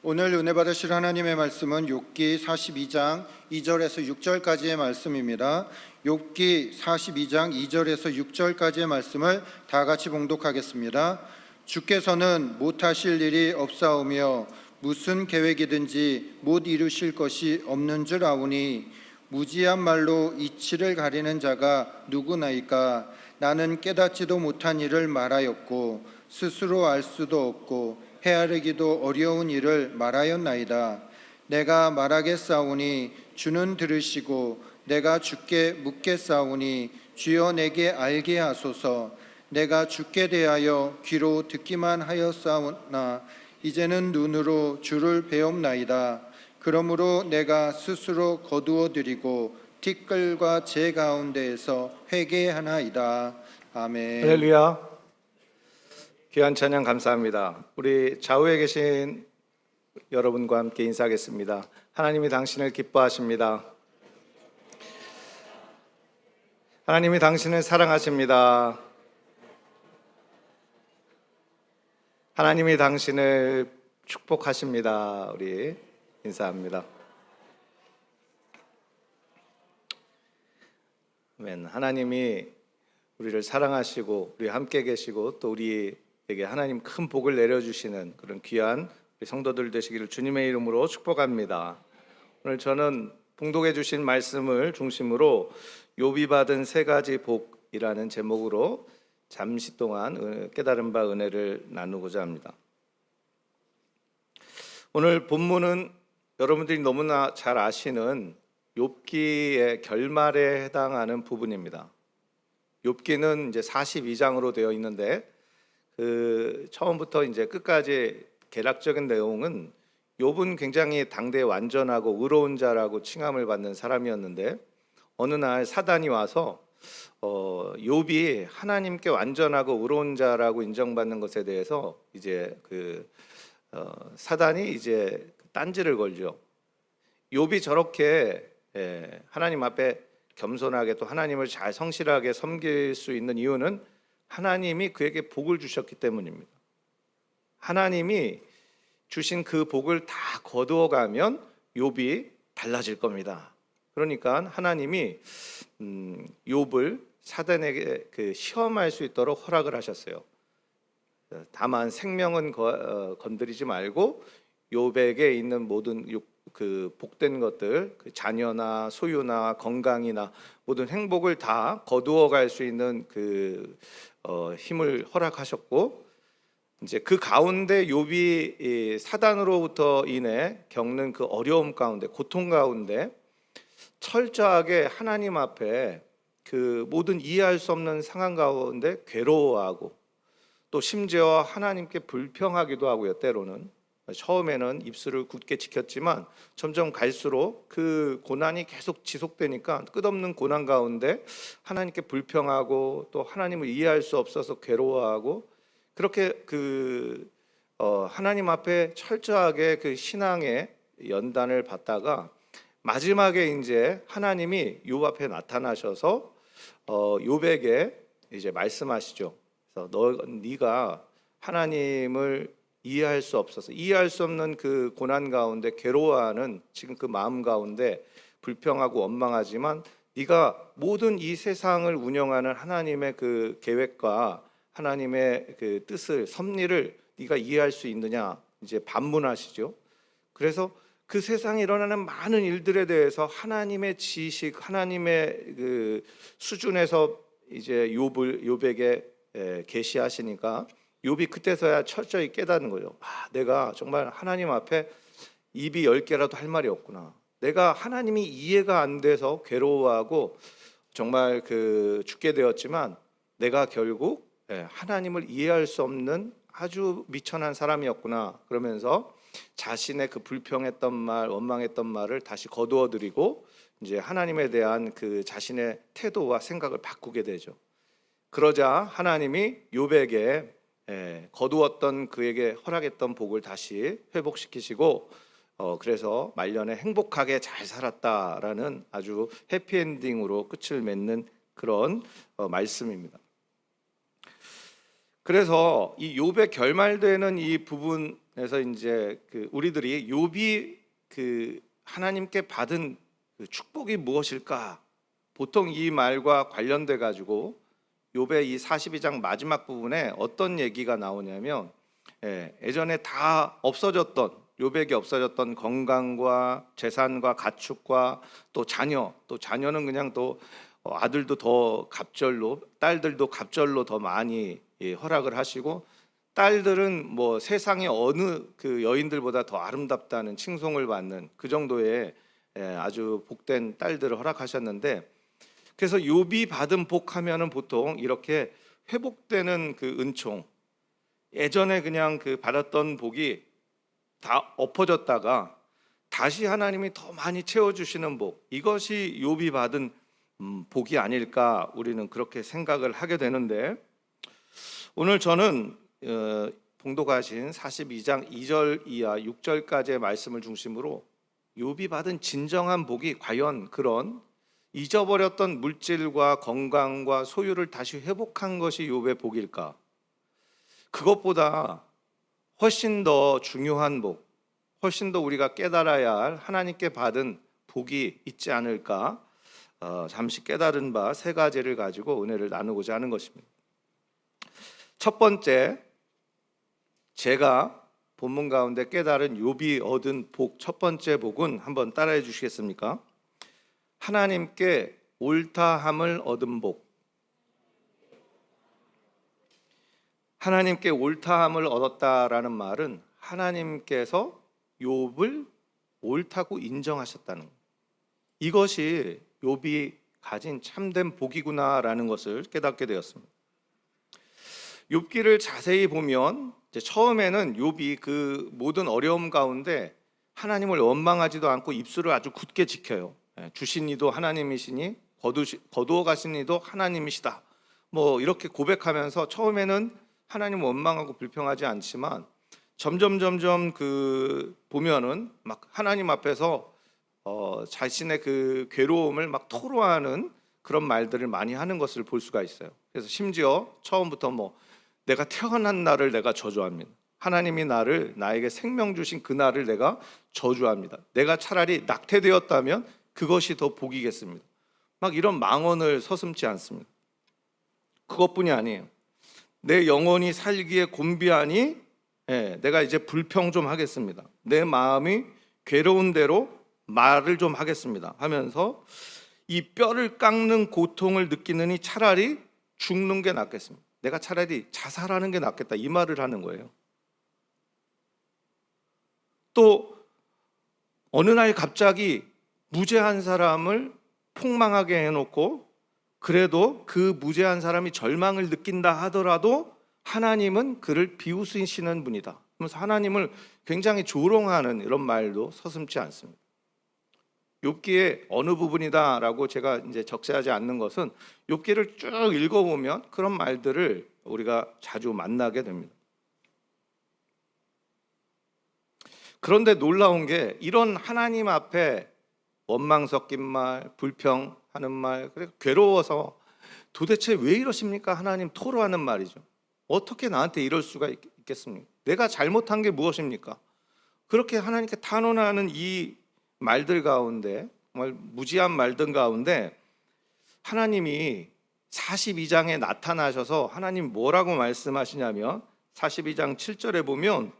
오늘 은혜 받으실 하나님의 말씀은 욥기 42장 2절에서 6절까지의 말씀입니다. 욥기 42장 2절에서 6절까지의 말씀을 다 같이 봉독하겠습니다. 주께서는 못하실 일이 없사오며 무슨 계획이든지 못 이루실 것이 없는 줄 아오니 무지한 말로 이치를 가리는 자가 누구나이까. 나는 깨닫지도 못한 일을 말하였고 스스로 알 수도 없고 헤아리기도 어려운 일을 말하였나이다. 내가 말하겠사오니 주는 들으시고 내가 주께 묻겠사오니 주여 내게 알게 하소서. 내가 주께 대하여 귀로 듣기만 하였사오나 이제는 눈으로 주를 배옵나이다. 그러므로 내가 스스로 거두어 드리고 티끌과 제 가운데에서 회개하나이다. 아멘. 할렐루야. 귀한 찬양 감사합니다. 우리 좌우에 계신 여러분과 함께 인사하겠습니다. 하나님이 당신을 기뻐하십니다. 하나님이 당신을 사랑하십니다. 하나님이 당신을 축복하십니다. 우리 인사합니다. 아멘. 하나님이 우리를 사랑하시고 우리 함께 계시고 또 우리에게 하나님 큰 복을 내려주시는 그런 귀한 우리 성도들 되시기를 주님의 이름으로 축복합니다. 오늘 저는 봉독해 주신 말씀을 중심으로 욥이 받은 세 가지 복이라는 제목으로 잠시 동안 깨달은 바 은혜를 나누고자 합니다. 오늘 본문은 여러분들이 너무나 잘 아시는 욥기의 결말에 해당하는 부분입니다. 욥기는 이제 42장으로 되어 있는데 처음부터 이제 끝까지 개략적인 내용은 욥은 굉장히 당대에 완전하고 의로운 자라고 칭함을 받는 사람이었는데 어느 날 사단이 와서 욥이 하나님께 완전하고 의로운 자라고 인정받는 것에 대해서 이제 사단이 이제 딴지를 걸죠. 욥이 저렇게 하나님 앞에 겸손하게 또 하나님을 잘 성실하게 섬길 수 있는 이유는 하나님이 그에게 복을 주셨기 때문입니다. 하나님이 주신 그 복을 다 거두어가면 욥이 달라질 겁니다. 그러니까 하나님이 욥을 사단에게 시험할 수 있도록 허락을 하셨어요. 다만 생명은 건드리지 말고 욥에게 있는 모든 복된 것들, 자녀나 소유나 건강이나 모든 행복을 다 거두어 갈 수 있는 힘을 허락하셨고, 이제 그 가운데 욥이 사단으로부터 인해 겪는 그 어려움 가운데, 고통 가운데 철저하게 하나님 앞에 모든 이해할 수 없는 상황 가운데 괴로워하고 또 심지어 하나님께 불평하기도 하고요. 때로는 처음에는 입술을 굳게 지켰지만 점점 갈수록 그 고난이 계속 지속되니까 끝없는 고난 가운데 하나님께 불평하고 또 하나님을 이해할 수 없어서 괴로워하고 그렇게 하나님 앞에 철저하게 신앙의 연단을 받다가 마지막에 이제 하나님이 욥 앞에 나타나셔서 욥에게 이제 말씀하시죠. 그래서 네가 하나님을 이해할 수 없는 그 고난 가운데 괴로워하는 지금 그 마음 가운데 불평하고 원망하지만 네가 모든 이 세상을 운영하는 하나님의 그 계획과 하나님의 그 뜻을 섭리를 네가 이해할 수 있느냐 이제 반문하시죠. 그래서 그 세상에 일어나는 많은 일들에 대해서 하나님의 지식, 하나님의 그 수준에서 이제 욥에게 계시하시니까 욥이 그때서야 철저히 깨닫는 거죠. 내가 정말 하나님 앞에 입이 10개라도 할 말이 없구나. 내가 하나님이 이해가 안 돼서 괴로워하고 정말 죽게 되었지만 내가 결국 하나님을 이해할 수 없는 아주 미천한 사람이었구나. 그러면서 자신의 그 불평했던 말, 원망했던 말을 다시 거두어드리고 이제 하나님에 대한 그 자신의 태도와 생각을 바꾸게 되죠. 그러자 하나님이 욥에게 거두었던 그에게 허락했던 복을 다시 회복시키시고 그래서 말년에 행복하게 잘 살았다라는 아주 해피엔딩으로 끝을 맺는 그런 말씀입니다. 그래서 이 욥의 결말되는 이 부분에서 이제 그 우리들이 욥이 그 하나님께 받은 그 축복이 무엇일까? 보통 이 말과 관련돼 가지고 욥의 이 42장 마지막 부분에 어떤 얘기가 나오냐면 예전에 다 없어졌던 욥에게 없어졌던 건강과 재산과 가축과 또 자녀는 그냥 또 아들도 더 갑절로 딸들도 갑절로 더 많이 허락을 하시고 딸들은 뭐 세상의 어느 그 여인들보다 더 아름답다는 칭송을 받는 그 정도의 아주 복된 딸들을 허락하셨는데 그래서 욥이 받은 복하면은 보통 이렇게 회복되는 그 은총 예전에 그냥 그 받았던 복이 다 엎어졌다가 다시 하나님이 더 많이 채워주시는 복 이것이 욥이 받은 복이 아닐까 우리는 그렇게 생각을 하게 되는데 오늘 저는 봉독하신 42장 2절 이하 6절까지의 말씀을 중심으로 욥이 받은 진정한 복이 과연 그런 잊어버렸던 물질과 건강과 소유를 다시 회복한 것이 욥의 복일까? 그것보다 훨씬 더 중요한 복, 훨씬 더 우리가 깨달아야 할 하나님께 받은 복이 있지 않을까? 잠시 깨달은 바 세 가지를 가지고 은혜를 나누고자 하는 것입니다. 첫 번째, 제가 본문 가운데 깨달은 욥이 얻은 복, 첫 번째 복은 한번 따라해 주시겠습니까? 하나님께 옳다함을 얻은 복. 하나님께 옳다함을 얻었다라는 말은 하나님께서 욥을 옳다고 인정하셨다는 것. 이것이 욥이 가진 참된 복이구나라는 것을 깨닫게 되었습니다. 욥기를 자세히 보면 이제 처음에는 욥이 그 모든 어려움 가운데 하나님을 원망하지도 않고 입술을 아주 굳게 지켜요. 주신 이도 하나님이시니 거두어 가신 이도 하나님이시다. 뭐 이렇게 고백하면서 처음에는 하나님 원망하고 불평하지 않지만 점점 그 보면은 막 하나님 앞에서 자신의 그 괴로움을 막 토로하는 그런 말들을 많이 하는 것을 볼 수가 있어요. 그래서 심지어 처음부터 뭐 내가 태어난 날을 내가 저주합니다. 하나님이 나에게 생명 주신 그 날을 내가 저주합니다. 내가 차라리 낙태되었다면 그것이 더 복이겠습니다. 막 이런 망언을 서슴지 않습니다. 그것뿐이 아니에요. 내 영혼이 살기에 곤비하니 내가 이제 불평 좀 하겠습니다. 내 마음이 괴로운 대로 말을 좀 하겠습니다 하면서 이 뼈를 깎는 고통을 느끼느니 차라리 죽는 게 낫겠습니다. 내가 차라리 자살하는 게 낫겠다 이 말을 하는 거예요. 또 어느 날 갑자기 무죄한 사람을 폭망하게 해놓고 그래도 그 무죄한 사람이 절망을 느낀다 하더라도 하나님은 그를 비웃으시는 분이다. 그래서 하나님을 굉장히 조롱하는 이런 말도 서슴지 않습니다. 욥기의 어느 부분이다라고 제가 이제 적세하지 않는 것은 욥기를 쭉 읽어보면 그런 말들을 우리가 자주 만나게 됩니다. 그런데 놀라운 게 이런 하나님 앞에 원망 섞인 말, 불평하는 말, 그리고 괴로워서 도대체 왜 이러십니까? 하나님 토로하는 말이죠. 어떻게 나한테 이럴 수가 있겠습니까? 내가 잘못한 게 무엇입니까? 그렇게 하나님께 탄원하는 이 말들 가운데 정말 무지한 말들 가운데 하나님이 42장에 나타나셔서 하나님 뭐라고 말씀하시냐면 42장 7절에 보면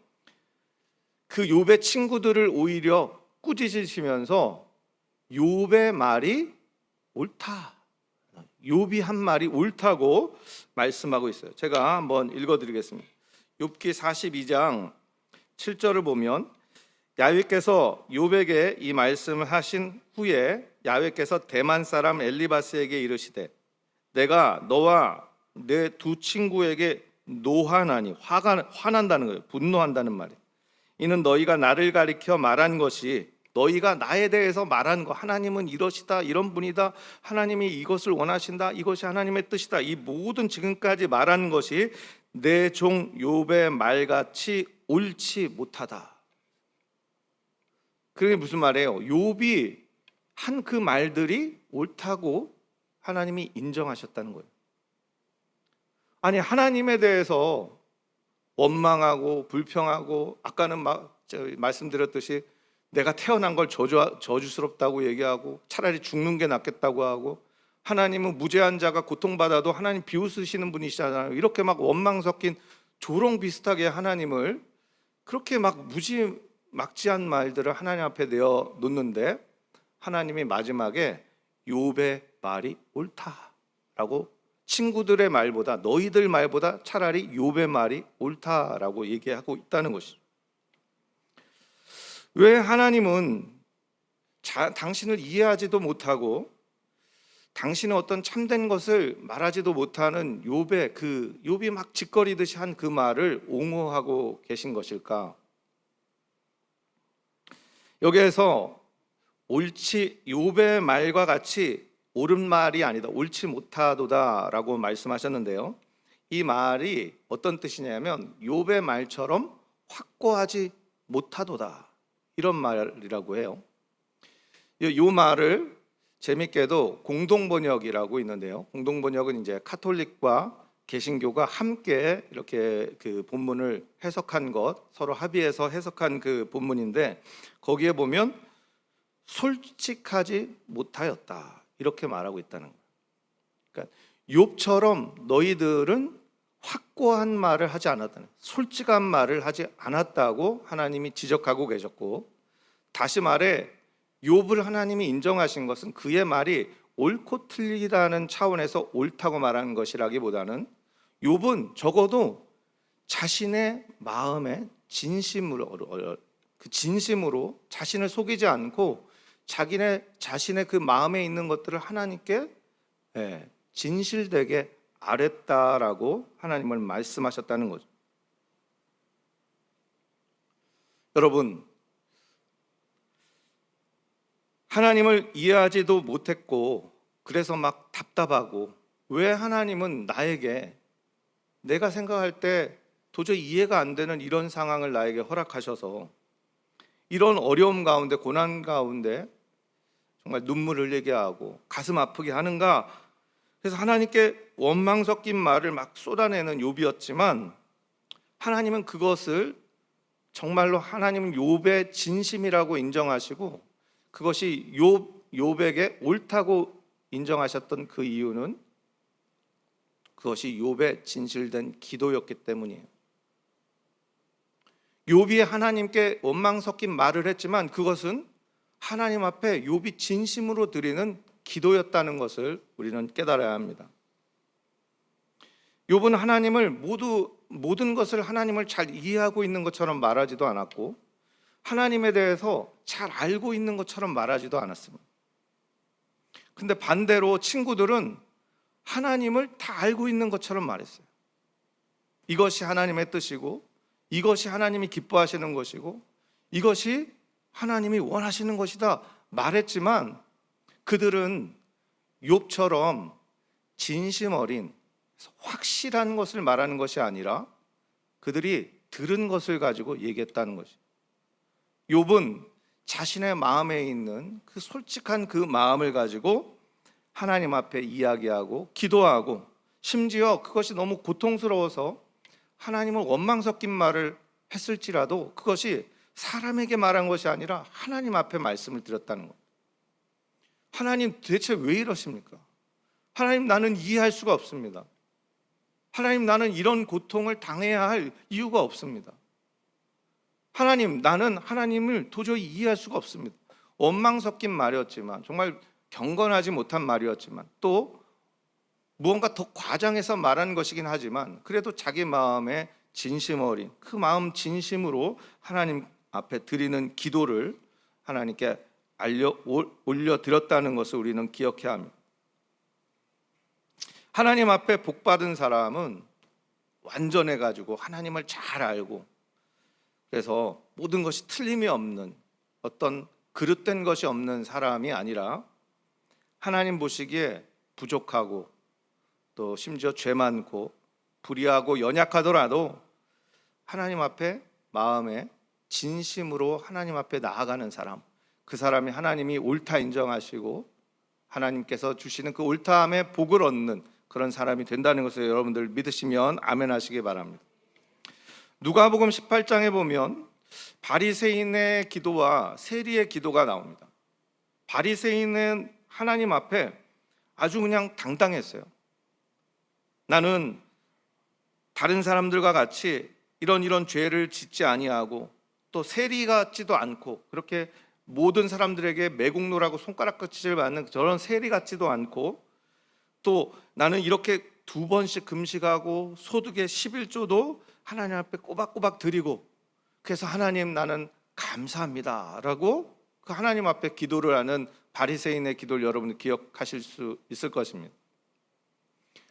그 욥의 친구들을 오히려 꾸짖으시면서 욥의 말이 옳다. 욥이 한 말이 옳다고 말씀하고 있어요. 제가 한번 읽어드리겠습니다. 욥기 42장 7절을 보면 야훼께서 욥에게 이 말씀을 하신 후에 야훼께서 대만 사람 엘리바스에게 이르시되 내가 너와 내 두 친구에게 노하나니 화난다는 거예요. 분노한다는 말이에요. 이는 너희가 나를 가리켜 말한 것이 너희가 나에 대해서 말한 거 하나님은 이러시다 이런 분이다 하나님이 이것을 원하신다 이것이 하나님의 뜻이다 이 모든 지금까지 말한 것이 내 종 욥의 말같이 옳지 못하다. 그게 무슨 말이에요? 욥이 한 그 말들이 옳다고 하나님이 인정하셨다는 거예요. 아니 하나님에 대해서 원망하고 불평하고 아까는 말씀드렸듯이 내가 태어난 걸 저주스럽다고 얘기하고 차라리 죽는 게 낫겠다고 하고 하나님은 무죄한 자가 고통받아도 하나님 비웃으시는 분이시잖아요. 이렇게 막 원망 섞인 조롱 비슷하게 하나님을 그렇게 막 무지막지한 말들을 하나님 앞에 내어 놓는데 하나님이 마지막에 욥의 말이 옳다라고 친구들의 말보다 너희들 말보다 차라리 욥의 말이 옳다라고 얘기하고 있다는 것이죠. 왜 하나님은 당신을 이해하지도 못하고 당신의 어떤 참된 것을 말하지도 못하는 욥이 막 짓거리듯이 한 그 말을 옹호하고 계신 것일까? 여기에서 욥의 말과 같이 옳은 말이 아니다, 옳지 못하도다라고 말씀하셨는데요. 이 말이 어떤 뜻이냐면 욥의 말처럼 확고하지 못하도다, 이런 말이라고 해요. 이 말을 재밌게도 공동번역이라고 있는데요. 공동번역은 이제 카톨릭과 개신교가 함께 이렇게 그 본문을 해석한 것, 서로 합의해서 해석한 그 본문인데 거기에 보면 솔직하지 못하였다, 이렇게 말하고 있다는 거예요. 그러니까 욥처럼 너희들은 확고한 말을 하지 않았다는, 솔직한 말을 하지 않았다고 하나님이 지적하고 계셨고, 다시 말해 욥을 하나님이 인정하신 것은 그의 말이 옳고 틀리다는 차원에서 옳다고 말하는 것이라기보다는 욥은 적어도 자신의 마음에 진심으로 자신을 속이지 않고 자신의 그 마음에 있는 것들을 하나님께 진실되게 아뢰다라고 하나님을 말씀하셨다는 거죠. 여러분, 하나님을 이해하지도 못했고 그래서 막 답답하고, 왜 하나님은 나에게 내가 생각할 때 도저히 이해가 안 되는 이런 상황을 나에게 허락하셔서 이런 어려움 가운데, 고난 가운데 정말 눈물을 흘리게 하고 가슴 아프게 하는가? 그래서 하나님께 원망 섞인 말을 막 쏟아내는 욥이었지만 하나님은 그것을 정말로 하나님은 욥의 진심이라고 인정하시고 그것이 욥에게 옳다고 인정하셨던 그 이유는 그것이 욥의 진실된 기도였기 때문이에요. 욥이 하나님께 원망 섞인 말을 했지만 그것은 하나님 앞에 욥이 진심으로 드리는 기도였다는 것을 우리는 깨달아야 합니다. 욥은 하나님을 모든 것을 하나님을 잘 이해하고 있는 것처럼 말하지도 않았고 하나님에 대해서 잘 알고 있는 것처럼 말하지도 않았습니다. 근데 반대로 친구들은 하나님을 다 알고 있는 것처럼 말했어요. 이것이 하나님의 뜻이고 이것이 하나님이 기뻐하시는 것이고 이것이 하나님이 원하시는 것이다 말했지만 그들은 욥처럼 진심 어린 확실한 것을 말하는 것이 아니라 그들이 들은 것을 가지고 얘기했다는 것이. 욥은 자신의 마음에 있는 그 솔직한 그 마음을 가지고 하나님 앞에 이야기하고 기도하고 심지어 그것이 너무 고통스러워서 하나님을 원망 섞인 말을 했을지라도 그것이 사람에게 말한 것이 아니라 하나님 앞에 말씀을 드렸다는 것. 하나님 대체 왜 이러십니까? 하나님, 나는 이해할 수가 없습니다. 하나님, 나는 이런 고통을 당해야 할 이유가 없습니다. 하나님, 나는 하나님을 도저히 이해할 수가 없습니다. 원망 섞인 말이었지만, 정말 경건하지 못한 말이었지만, 또 무언가 더 과장해서 말한 것이긴 하지만 그래도 자기 마음에 진심 어린 그 마음 진심으로 하나님 앞에 드리는 기도를 하나님께 올려드렸다는 것을 우리는 기억해야 합니다. 하나님 앞에 복받은 사람은 완전해가지고 하나님을 잘 알고 그래서 모든 것이 틀림이 없는 어떤 그릇된 것이 없는 사람이 아니라 하나님 보시기에 부족하고 또 심지어 죄 많고 불의하고 연약하더라도 하나님 앞에 마음에 진심으로 하나님 앞에 나아가는 사람, 그 사람이 하나님이 옳다 인정하시고 하나님께서 주시는 그 옳다함의 복을 얻는 그런 사람이 된다는 것을 여러분들 믿으시면 아멘 하시기 바랍니다. 누가복음 18장에 보면 바리새인의 기도와 세리의 기도가 나옵니다. 바리새인은 하나님 앞에 아주 그냥 당당했어요. 나는 다른 사람들과 같이 이런 죄를 짓지 아니하고 또 세리 같지도 않고 그렇게 모든 사람들에게 매국노라고 손가락끝을 받는 저런 세리 같지도 않고 또 나는 이렇게 2번씩 금식하고 소득의 11조도 하나님 앞에 꼬박꼬박 드리고 그래서 하나님 나는 감사합니다 라고 그 하나님 앞에 기도를 하는 바리새인의 기도를 여러분 기억하실 수 있을 것입니다.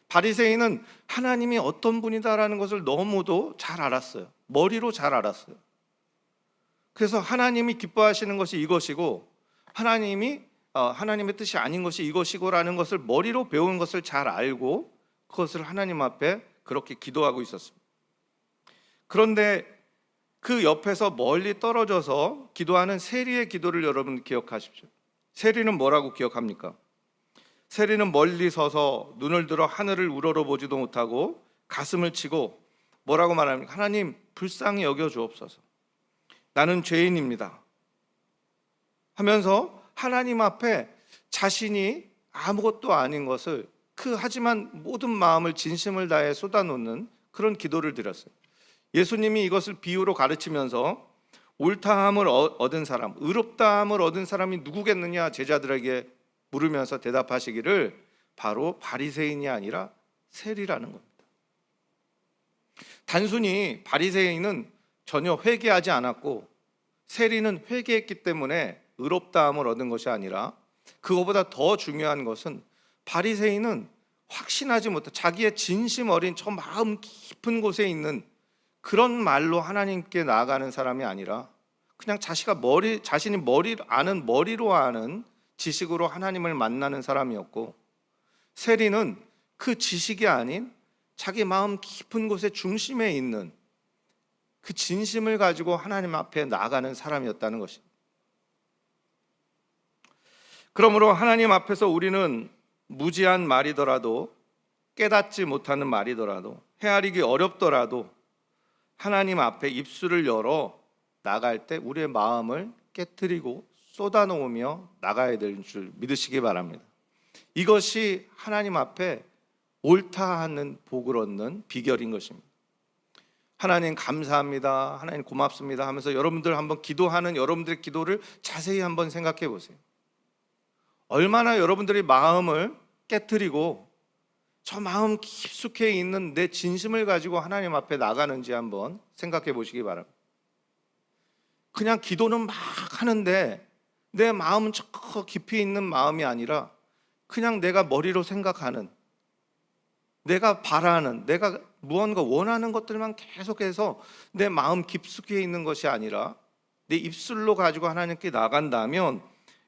바리새인은 하나님이 어떤 분이다라는 것을 너무도 잘 알았어요. 머리로 잘 알았어요. 그래서 하나님이 기뻐하시는 것이 이것이고 하나님의 뜻이 아닌 것이 이것이고라는 것을 머리로 배운 것을 잘 알고 그것을 하나님 앞에 그렇게 기도하고 있었습니다. 그런데 그 옆에서 멀리 떨어져서 기도하는 세리의 기도를 여러분 기억하십시오. 세리는 뭐라고 기억합니까? 세리는 멀리 서서 눈을 들어 하늘을 우러러보지도 못하고 가슴을 치고 뭐라고 말합니까? 하나님 불쌍히 여겨 주옵소서. 나는 죄인입니다. 하면서 하나님 앞에 자신이 아무것도 아닌 것을 하지만 모든 마음을 진심을 다해 쏟아놓는 그런 기도를 드렸어요. 예수님이 이것을 비유로 가르치면서 옳다함을 얻은 사람, 의롭다함을 얻은 사람이 누구겠느냐 제자들에게 물으면서 대답하시기를 바로 바리새인이 아니라 세리라는 겁니다. 단순히 바리새인은 전혀 회개하지 않았고 세리는 회개했기 때문에 의롭다함을 얻은 것이 아니라 그거보다 더 중요한 것은 바리새인은 확신하지 못한 자기의 진심 어린 저 마음 깊은 곳에 있는 그런 말로 하나님께 나아가는 사람이 아니라 그냥 자신이 머리로 아는 지식으로 하나님을 만나는 사람이었고 세리는 그 지식이 아닌 자기 마음 깊은 곳의 중심에 있는 그 진심을 가지고 하나님 앞에 나아가는 사람이었다는 것입니다. 그러므로 하나님 앞에서 우리는 무지한 말이더라도 깨닫지 못하는 말이더라도 헤아리기 어렵더라도 하나님 앞에 입술을 열어 나갈 때 우리의 마음을 깨트리고 쏟아놓으며 나가야 될 줄 믿으시기 바랍니다. 이것이 하나님 앞에 옳다 하는 복을 얻는 비결인 것입니다. 하나님 감사합니다, 하나님 고맙습니다 하면서 여러분들 한번 기도하는 여러분들의 기도를 자세히 한번 생각해 보세요. 얼마나 여러분들이 마음을 깨트리고 저 마음 깊숙이 있는 내 진심을 가지고 하나님 앞에 나가는지 한번 생각해 보시기 바랍니다. 그냥 기도는 막 하는데 내 마음은 저 깊이 있는 마음이 아니라 그냥 내가 머리로 생각하는, 내가 바라는, 내가 무언가 원하는 것들만 계속해서 내 마음 깊숙이 있는 것이 아니라 내 입술로 가지고 하나님께 나간다면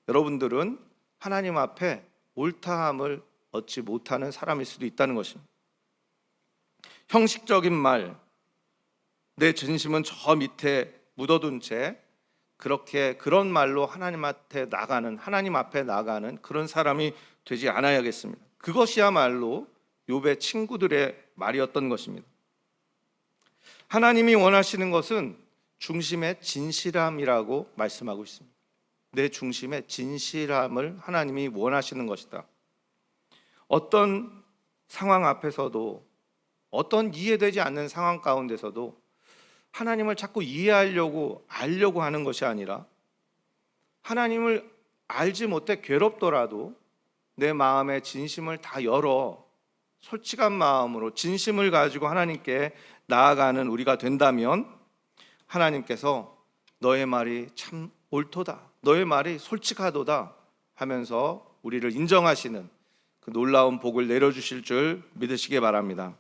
여러분들은 하나님 앞에 옳다함을 얻지 못하는 사람일 수도 있다는 것입니다. 형식적인 말, 내 진심은 저 밑에 묻어둔 채 그런 말로 하나님 앞에 나가는 그런 사람이 되지 않아야겠습니다. 그것이야말로 욥의 친구들의 말이었던 것입니다. 하나님이 원하시는 것은 중심의 진실함이라고 말씀하고 있습니다. 내 중심의 진실함을 하나님이 원하시는 것이다. 어떤 상황 앞에서도 어떤 이해되지 않는 상황 가운데서도 하나님을 자꾸 이해하려고 알려고 하는 것이 아니라 하나님을 알지 못해 괴롭더라도 내 마음의 진심을 다 열어 솔직한 마음으로 진심을 가지고 하나님께 나아가는 우리가 된다면 하나님께서 너의 말이 참 옳도다, 너의 말이 솔직하도다 하면서 우리를 인정하시는 그 놀라운 복을 내려주실 줄 믿으시기 바랍니다.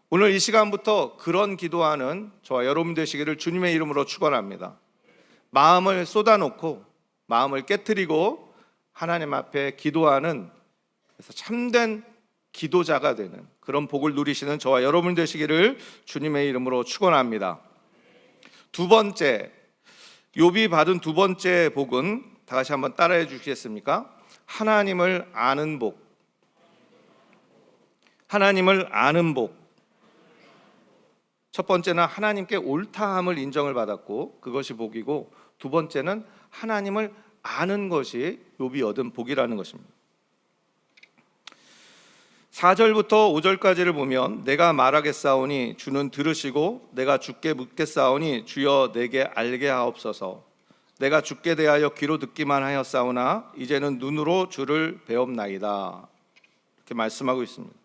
오늘 이 시간부터 그런 기도하는 저와 여러분 되시기를 주님의 이름으로 축원합니다. 마음을 쏟아놓고 마음을 깨트리고 하나님 앞에 기도하는, 그래서 참된 기도자가 되는 그런 복을 누리시는 저와 여러분 되시기를 주님의 이름으로 축원합니다. 두 번째, 욥이 받은 두 번째 복은 다 같이 한번 따라해 주시겠습니까? 하나님을 아는 복. 하나님을 아는 복. 첫 번째는 하나님께 옳다함을 인정을 받았고 그것이 복이고, 두 번째는 하나님을 아는 것이 욥이 얻은 복이라는 것입니다. 4절부터 5절까지를 보면 내가 말하겠사오니 주는 들으시고 내가 주께 묻겠사오니 주여 내게 알게 하옵소서. 내가 주께 대하여 귀로 듣기만 하였사오나 이제는 눈으로 주를 배옵나이다. 이렇게 말씀하고 있습니다.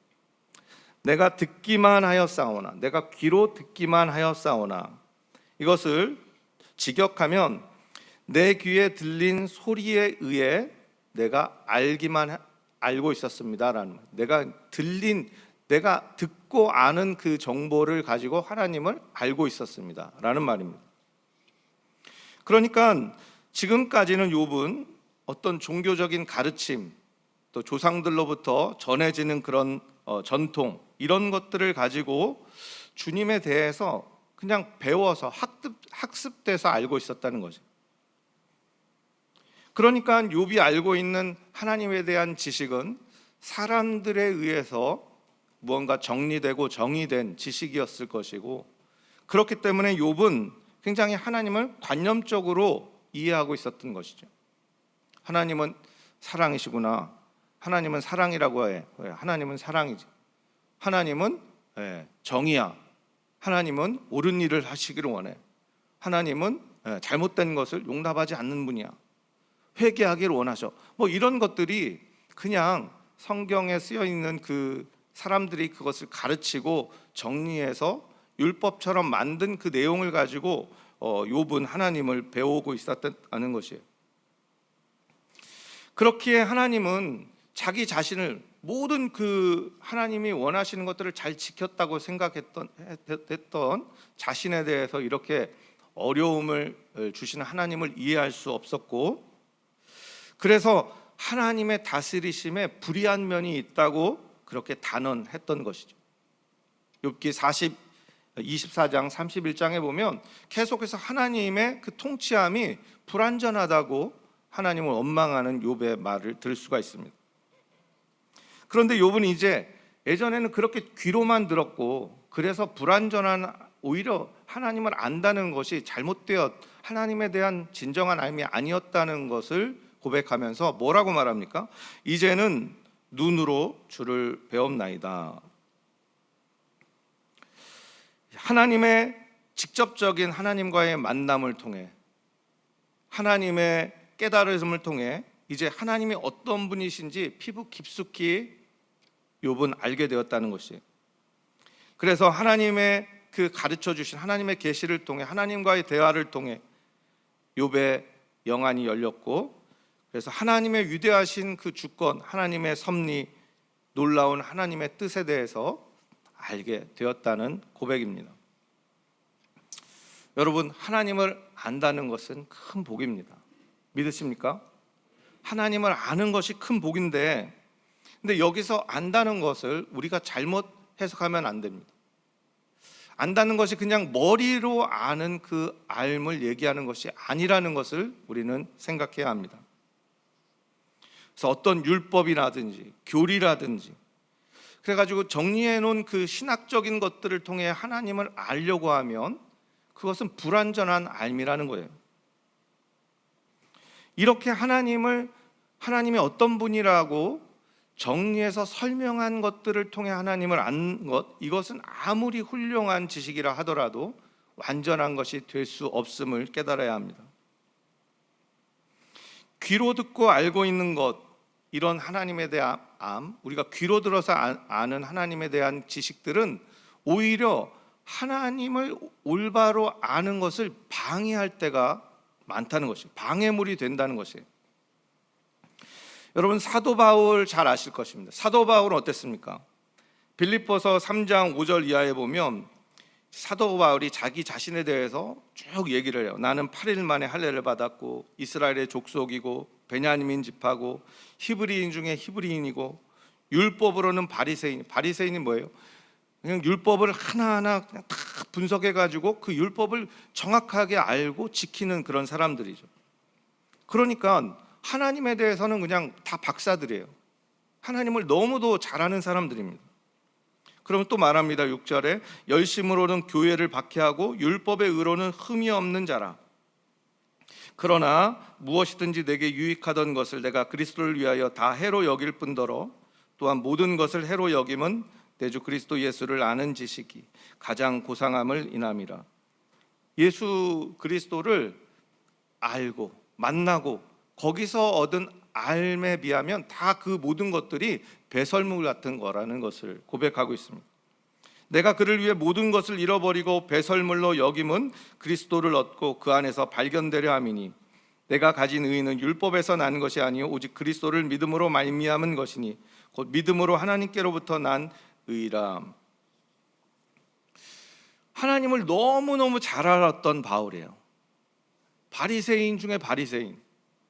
내가 듣기만 하였사오나, 내가 귀로 듣기만 하였사오나, 이것을 직역하면 내 귀에 들린 소리에 의해 내가 알고 있었습니다라는, 내가 듣고 아는 그 정보를 가지고 하나님을 알고 있었습니다라는 말입니다. 그러니까 지금까지는 욥은 어떤 종교적인 가르침, 또 조상들로부터 전해지는 그런 전통, 이런 것들을 가지고 주님에 대해서 그냥 배워서 학습돼서 알고 있었다는 거죠. 그러니까 욥이 알고 있는 하나님에 대한 지식은 사람들에 의해서 무언가 정리되고 정의된 지식이었을 것이고, 그렇기 때문에 욥은 굉장히 하나님을 관념적으로 이해하고 있었던 것이죠. 하나님은 사랑이시구나. 하나님은 사랑이라고 해. 하나님은 사랑이지. 하나님은 정의야. 하나님은 옳은 일을 하시기를 원해. 하나님은 잘못된 것을 용납하지 않는 분이야. 회개하기를 원하셔. 뭐 이런 것들이 그냥 성경에 쓰여 있는 그 사람들이 그것을 가르치고 정리해서 율법처럼 만든 그 내용을 가지고 욥은 하나님을 배우고 있었다는 것이에요. 그렇기에 하나님은 자기 자신을 모든 그 하나님이 원하시는 것들을 잘 지켰다고 생각했던 자신에 대해서 이렇게 어려움을 주시는 하나님을 이해할 수 없었고, 그래서 하나님의 다스리심에 불의한 면이 있다고 그렇게 단언했던 것이죠. 욥기 24장 31장에 보면 계속해서 하나님의 그 통치함이 불완전하다고 하나님을 원망하는 욥의 말을 들을 수가 있습니다. 그런데 욥은 이제 예전에는 그렇게 귀로만 들었고, 그래서 불완전한, 오히려 하나님을 안다는 것이 잘못되었, 하나님에 대한 진정한 알미 아니었다는 것을 고백하면서 뭐라고 말합니까? 이제는 눈으로 주를 배옵나이다. 하나님의 직접적인 하나님과의 만남을 통해, 하나님의 깨달음을 통해 이제 하나님이 어떤 분이신지 피부 깊숙이 욥은 알게 되었다는 것이. 그래서 하나님의 그 가르쳐 주신 하나님의 계시를 통해, 하나님과의 대화를 통해 욥의 영안이 열렸고, 그래서 하나님의 위대하신 그 주권, 하나님의 섭리, 놀라운 하나님의 뜻에 대해서 알게 되었다는 고백입니다. 여러분, 하나님을 안다는 것은 큰 복입니다. 믿으십니까? 하나님을 아는 것이 큰 복인데, 근데 여기서 안다는 것을 우리가 잘못 해석하면 안 됩니다. 안다는 것이 그냥 머리로 아는 그 알을 얘기하는 것이 아니라는 것을 우리는 생각해야 합니다. 그래서 어떤 율법이라든지 교리라든지 그래가지고 정리해 놓은 그 신학적인 것들을 통해 하나님을 알려고 하면 그것은 불완전한 알미라는 거예요. 이렇게 하나님이 어떤 분이라고 정리해서 설명한 것들을 통해 하나님을 아는 것, 이것은 아무리 훌륭한 지식이라 하더라도 완전한 것이 될 수 없음을 깨달아야 합니다. 귀로 듣고 알고 있는 것, 이런 하나님에 대한 우리가 귀로 들어서 아는 하나님에 대한 지식들은 오히려 하나님을 올바로 아는 것을 방해할 때가 많다는 것이에요. 방해물이 된다는 것이에요. 여러분, 사도 바울 잘 아실 것입니다. 사도 바울은 어땠습니까? 빌립보서 3장 5절 이하에 보면 사도 바울이 자기 자신에 대해서 쭉 얘기를 해요. 나는 8일 만에 할례를 받았고 이스라엘의 족속이고 베냐민 지파고 히브리인 중에 히브리인이고 율법으로는 바리새인. 바리새인이 뭐예요? 그냥 율법을 하나하나 그냥 다 분석해 가지고 그 율법을 정확하게 알고 지키는 그런 사람들이죠. 그러니까 하나님에 대해서는 그냥 다 박사들이에요. 하나님을 너무도 잘 아는 사람들입니다. 그러면 또 말합니다. 6절에 열심으로는 교회를 박해하고 율법의 의로는 흠이 없는 자라. 그러나 무엇이든지 내게 유익하던 것을 내가 그리스도를 위하여 다 해로 여길 뿐더러 또한 모든 것을 해로 여김은 내 주 그리스도 예수를 아는 지식이 가장 고상함을 인함이라. 예수 그리스도를 알고 만나고 거기서 얻은 알에 비하면 다 그 모든 것들이 배설물 같은 거라는 것을 고백하고 있습니다. 내가 그를 위해 모든 것을 잃어버리고 배설물로 여김은 그리스도를 얻고 그 안에서 발견되려 함이니 내가 가진 의의는 율법에서 난 것이 아니요 오직 그리스도를 믿음으로 말미암은 것이니 곧 믿음으로 하나님께로부터 난 의라. 하나님을 너무너무 잘 알았던 바울이에요. 바리새인 중에 바리새인,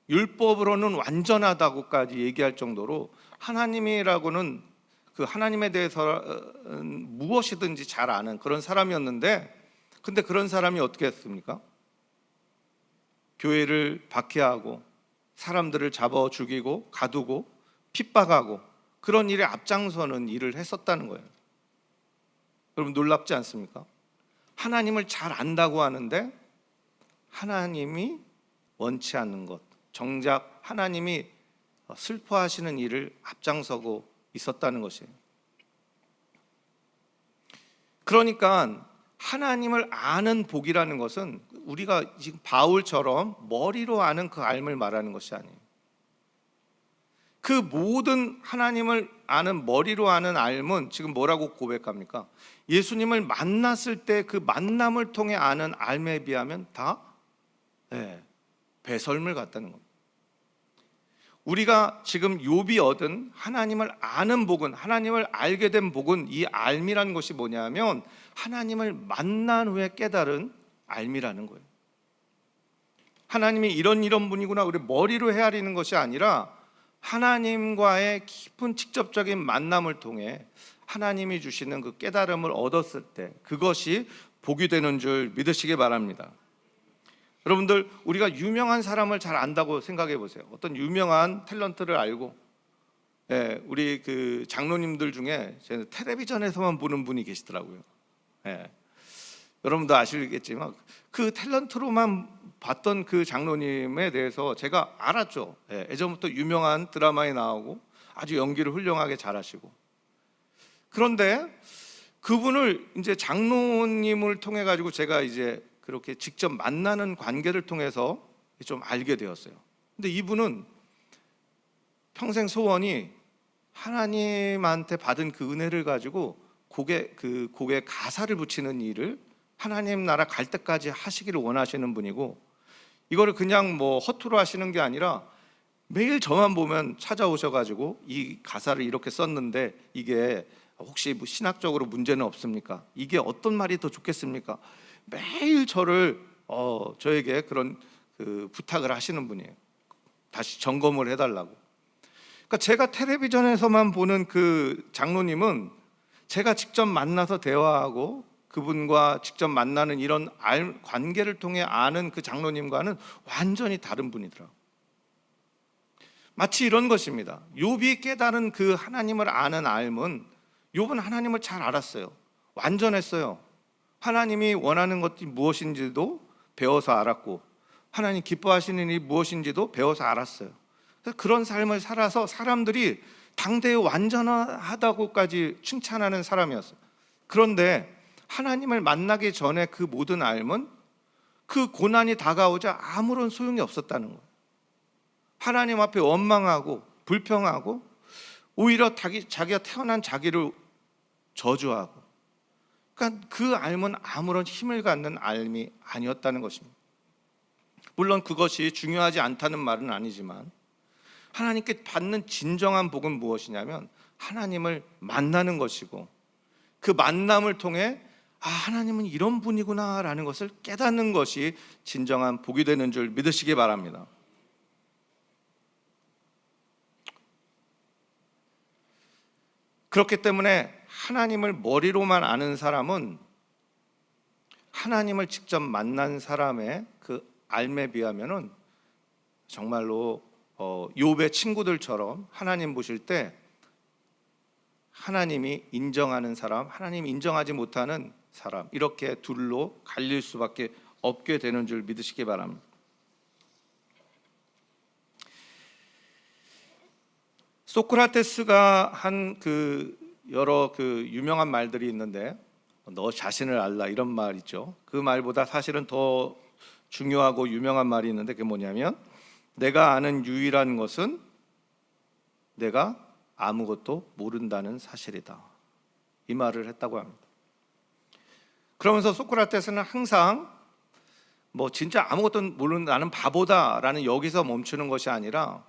율법으로는 완전하다고까지 얘기할 정도로 하나님이라고는 그 하나님에 대해서 무엇이든지 잘 아는 그런 사람이었는데, 근데 그런 사람이 어떻게 했습니까? 교회를 박해하고 사람들을 잡아 죽이고 가두고 핍박하고 그런 일에 앞장서는 일을 했었다는 거예요. 여러분 놀랍지 않습니까? 하나님을 잘 안다고 하는데 하나님이 원치 않는 것, 정작 하나님이 슬퍼하시는 일을 앞장서고 있었다는 것이에요. 그러니까 하나님을 아는 복이라는 것은 우리가 지금 바울처럼 머리로 아는 그 알을 말하는 것이 아니에요. 그 모든 하나님을 아는 머리로 아는 알은 지금 뭐라고 고백합니까? 예수님을 만났을 때 그 만남을 통해 아는 알에 비하면 다 배설물 같다는 겁니다. 우리가 지금 욥이 얻은 하나님을 아는 복은, 하나님을 알게 된 복은 이 알미라는 것이 뭐냐면 하나님을 만난 후에 깨달은 알미라는 거예요. 하나님이 이런 분이구나 우리 머리로 헤아리는 것이 아니라 하나님과의 깊은 직접적인 만남을 통해 하나님이 주시는 그 깨달음을 얻었을 때 그것이 복이 되는 줄 믿으시기 바랍니다. 여러분들 우리가 유명한 사람을 잘 안다고 생각해 보세요. 어떤 유명한 탤런트를 알고, 우리 그 장로님들 중에 저는 텔레비전에서만 보는 분이 계시더라고요. 여러분도 아시겠지만 그 탤런트로만 봤던 그 장로님에 대해서 제가 알았죠. 예전부터 유명한 드라마에 나오고 아주 연기를 훌륭하게 잘하시고, 그런데 그분을 이제 장로님을 통해 가지고 제가 이제 그렇게 직접 만나는 관계를 통해서 좀 알게 되었어요. 근데 이분은 평생 소원이 하나님한테 받은 그 은혜를 가지고 곡에 가사를 붙이는 일을 하나님 나라 갈 때까지 하시기를 원하시는 분이고, 이거를 그냥 뭐 허투루 하시는 게 아니라 매일 저만 보면 찾아오셔가지고 이 가사를 이렇게 썼는데 이게 혹시 뭐 신학적으로 문제는 없습니까? 이게 어떤 말이 더 좋겠습니까? 매일 저에게 그런 그 부탁을 하시는 분이에요. 다시 점검을 해달라고. 그러니까 제가 텔레비전에서만 보는 그 장로님은 제가 직접 만나서 대화하고 그분과 직접 만나는 이런 관계를 통해 아는 그 장로님과는 완전히 다른 분이더라고요. 마치 이런 것입니다. 욥이 깨달은 그 하나님을 아는 알은 욥은 하나님을 잘 알았어요. 완전했어요. 하나님이 원하는 것이 무엇인지도 배워서 알았고 하나님 기뻐하시는 일이 무엇인지도 배워서 알았어요. 그런 삶을 살아서 사람들이 당대에 완전하다고까지 칭찬하는 사람이었어요. 그런데 하나님을 만나기 전에 그 모든 알은 그 고난이 다가오자 아무런 소용이 없었다는 거예요. 하나님 앞에 원망하고 불평하고 오히려 자기가 태어난 자기를 저주하고, 그러니까 그 알은 아무런 힘을 갖는 알이 아니었다는 것입니다. 물론 그것이 중요하지 않다는 말은 아니지만 하나님께 받는 진정한 복은 무엇이냐면 하나님을 만나는 것이고 그 만남을 통해 하나님은 이런 분이구나 라는 것을 깨닫는 것이 진정한 복이 되는 줄 믿으시기 바랍니다. 그렇기 때문에 하나님을 머리로만 아는 사람은 하나님을 직접 만난 사람의 그 알에 비하면은 정말로 욥의 친구들처럼 하나님 보실 때 하나님이 인정하는 사람, 하나님이 인정하지 못하는 사람, 이렇게 둘로 갈릴 수밖에 없게 되는 줄 믿으시기 바랍니다. 소크라테스가 한 여러 유명한 말들이 있는데, 너 자신을 알라, 이런 말 있죠. 그 말보다 사실은 더 중요하고 유명한 말이 있는데, 그게 뭐냐면 내가 아는 유일한 것은 내가 아무것도 모른다는 사실이다, 이 말을 했다고 합니다. 그러면서 소크라테스는 항상 진짜 아무것도 모르는 나는 바보다라는 여기서 멈추는 것이 아니라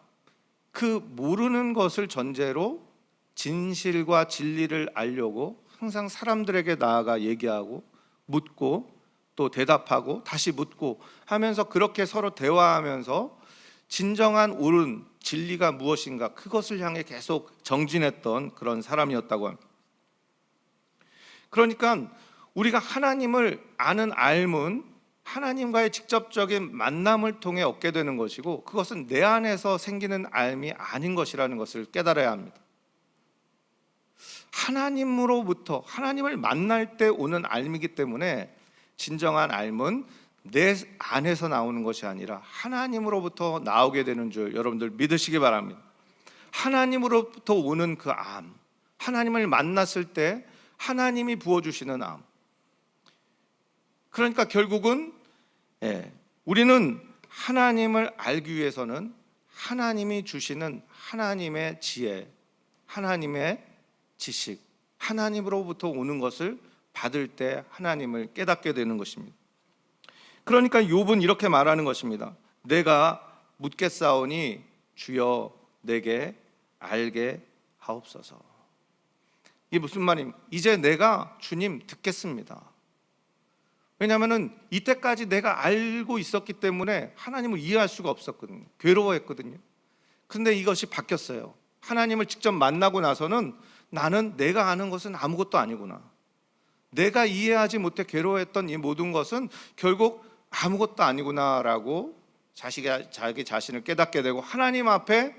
그 모르는 것을 전제로 진실과 진리를 알려고 항상 사람들에게 나아가 얘기하고 묻고 또 대답하고 다시 묻고 하면서, 그렇게 서로 대화하면서 진정한 옳은 진리가 무엇인가, 그것을 향해 계속 정진했던 그런 사람이었다고 합니다. 그러니까 우리가 하나님을 아는 알문, 하나님과의 직접적인 만남을 통해 얻게 되는 것이고, 그것은 내 안에서 생기는 알미 아닌 것이라는 것을 깨달아야 합니다. 하나님으로부터, 하나님을 만날 때 오는 알미이기 때문에 진정한 알문, 내 안에서 나오는 것이 아니라 하나님으로부터 나오게 되는 줄 여러분들 믿으시기 바랍니다. 하나님으로부터 오는 그 암, 하나님을 만났을 때 하나님이 부어주시는 암. 그러니까 결국은 우리는 하나님을 알기 위해서는 하나님이 주시는 하나님의 지혜, 하나님의 지식, 하나님으로부터 오는 것을 받을 때 하나님을 깨닫게 되는 것입니다. 그러니까 욥은 이렇게 말하는 것입니다. 내가 묻겠사오니 주여 내게 알게 하옵소서. 이게 무슨 말입니까? 이제 내가 주님 듣겠습니다. 왜냐하면 이때까지 내가 알고 있었기 때문에 하나님을 이해할 수가 없었거든요. 괴로워했거든요. 근데 이것이 바뀌었어요. 하나님을 직접 만나고 나서는 나는 내가 아는 것은 아무것도 아니구나, 내가 이해하지 못해 괴로워했던 이 모든 것은 결국 아무것도 아니구나라고 자기 자신을 깨닫게 되고, 하나님 앞에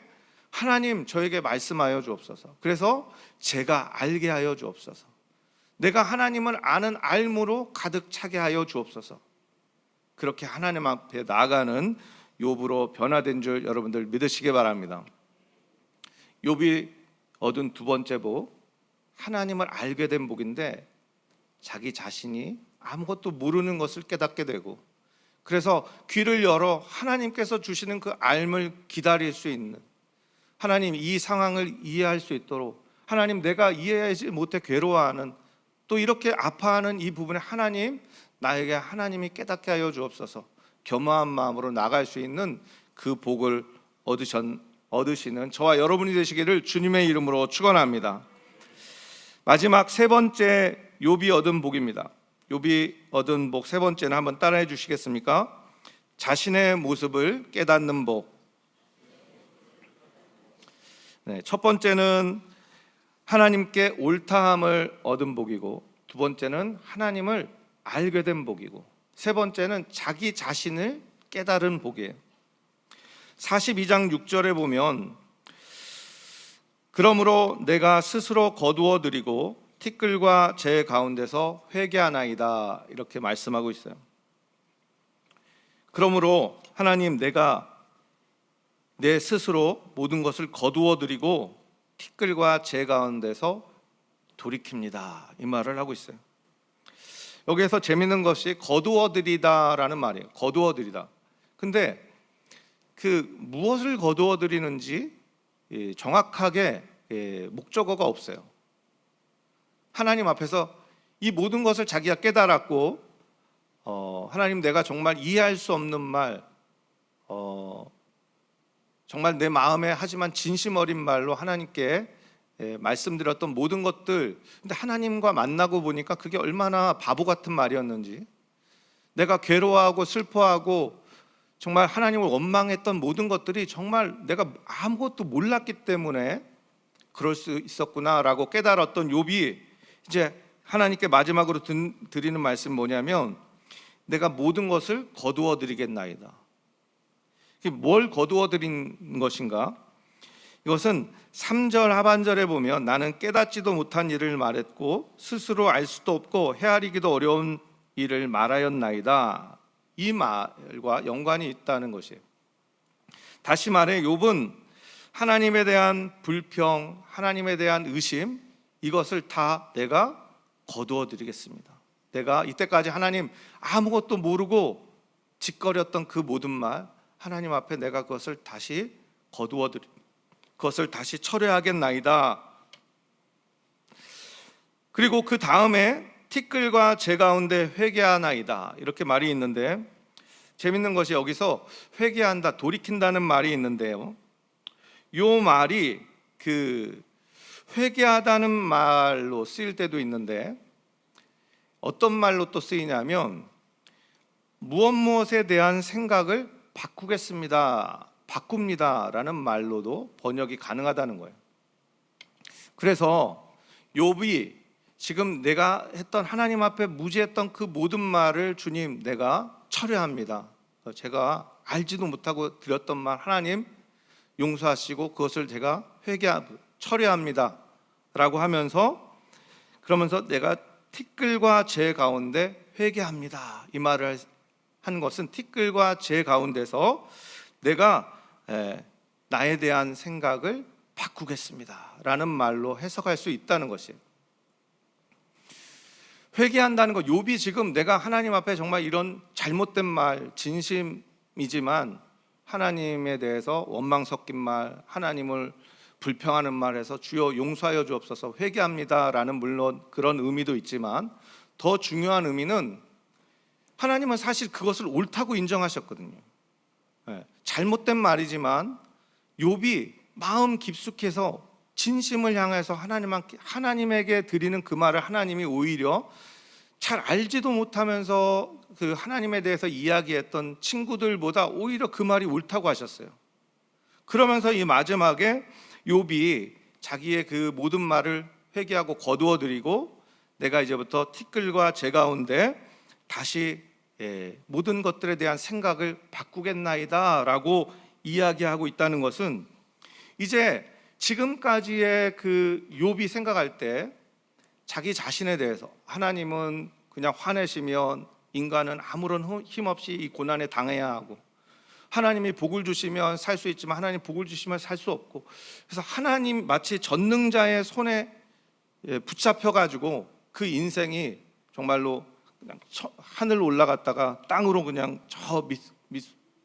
하나님 저에게 말씀하여 주옵소서, 그래서 제가 알게 하여 주옵소서, 내가 하나님을 아는 알므로 가득 차게 하여 주옵소서, 그렇게 하나님 앞에 나아가는 욥으로 변화된 줄 여러분들 믿으시기 바랍니다. 욥이 얻은 두 번째 복, 하나님을 알게 된 복인데 자기 자신이 아무것도 모르는 것을 깨닫게 되고, 그래서 귀를 열어 하나님께서 주시는 그 알을 기다릴 수 있는, 하나님 이 상황을 이해할 수 있도록, 하나님 내가 이해하지 못해 괴로워하는, 또 이렇게 아파하는 이 부분에 하나님 나에게 하나님이 깨닫게 하여 주옵소서, 겸허한 마음으로 나갈 수 있는 그 복을 얻으시는 저와 여러분이 되시기를 주님의 이름으로 축원합니다. 마지막 세 번째 욥이 얻은 복입니다. 욥이 얻은 복 세 번째는 한번 따라해 주시겠습니까? 자신의 모습을 깨닫는 복. 첫 번째는 하나님께 옳다함을 얻은 복이고, 두 번째는 하나님을 알게 된 복이고, 세 번째는 자기 자신을 깨달은 복이에요. 42장 6절에 보면 그러므로 내가 스스로 거두어 드리고 티끌과 재 가운데서 회개하나이다, 이렇게 말씀하고 있어요. 그러므로 하나님, 내가 내 스스로 모든 것을 거두어 드리고 티끌과 재 가운데서 돌이킵니다, 이 말을 하고 있어요. 여기에서 재밌는 것이 거두어 드리다라는 말이에요. 거두어 드리다. 근데 그 무엇을 거두어 드리는지 정확하게 목적어가 없어요. 하나님 앞에서 이 모든 것을 자기가 깨달았고, 하나님 내가 정말 이해할 수 없는 말, 정말 내 마음에 하지만 진심 어린 말로 하나님께 말씀드렸던 모든 것들, 근데 하나님과 만나고 보니까 그게 얼마나 바보 같은 말이었는지, 내가 괴로워하고 슬퍼하고 정말 하나님을 원망했던 모든 것들이 정말 내가 아무것도 몰랐기 때문에 그럴 수 있었구나라고 깨달았던 욥이 이제 하나님께 마지막으로 드리는 말씀이 뭐냐면, 내가 모든 것을 거두어 드리겠나이다. 뭘 거두어 드린 것인가? 이것은 3절 하반절에 보면 나는 깨닫지도 못한 일을 말했고 스스로 알 수도 없고 헤아리기도 어려운 일을 말하였나이다. 이 말과 연관이 있다는 것이에요. 다시 말해 욥은 하나님에 대한 불평, 하나님에 대한 의심, 이것을 다 내가 거두어 드리겠습니다. 내가 이때까지 하나님 아무것도 모르고 짓거렸던 그 모든 말, 하나님 앞에 내가 그것을 다시 거두어 드리, 그것을 다시 철회하겠나이다. 그리고 그 다음에 티끌과 재 가운데 회개하나이다, 이렇게 말이 있는데, 재밌는 것이 여기서 회개한다, 돌이킨다는 말이 있는데요, 이 말이 그 회개하다는 말로 쓰일 때도 있는데 어떤 말로 또 쓰이냐면 무엇에 대한 생각을 바꾸겠습니다, 바꿉니다 라는 말로도 번역이 가능하다는 거예요. 그래서 욥이 지금 내가 했던, 하나님 앞에 무지했던 그 모든 말을 주님 내가 철회합니다, 제가 알지도 못하고 드렸던 말 하나님 용서하시고 그것을 제가 철회합니다 라고 하면서, 그러면서 내가 티끌과 재 가운데 회개합니다, 이 말을 한 것은 티끌과 재 가운데서 내가 나에 대한 생각을 바꾸겠습니다 라는 말로 해석할 수 있다는 것이에요. 회개한다는 것, 욥이 지금 내가 하나님 앞에 정말 이런 잘못된 말, 진심이지만 하나님에 대해서 원망 섞인 말, 하나님을 불평하는 말에서 주여 용서하여 주옵소서, 회개합니다 라는 물론 그런 의미도 있지만 더 중요한 의미는 하나님은 사실 그것을 옳다고 인정하셨거든요. 잘못된 말이지만 욥이 마음 깊숙해서 진심을 향해서 하나님에게 드리는 그 말을 하나님이 오히려 잘 알지도 못하면서 그 하나님에 대해서 이야기했던 친구들보다 오히려 그 말이 옳다고 하셨어요. 그러면서 이 마지막에 욥이 자기의 그 모든 말을 회개하고 거두어 드리고 내가 이제부터 티끌과 재 가운데 다시 모든 것들에 대한 생각을 바꾸겠나이다 라고 이야기하고 있다는 것은, 이제 지금까지의 그 욥이 생각할 때 자기 자신에 대해서 하나님은 그냥 화내시면 인간은 아무런 힘 없이 이 고난에 당해야 하고, 하나님이 복을 주시면 살 수 있지만 하나님 복을 주시면 살 수 없고, 그래서 하나님 마치 전능자의 손에 붙잡혀 가지고 그 인생이 정말로 그냥 하늘로 올라갔다가 땅으로 그냥 저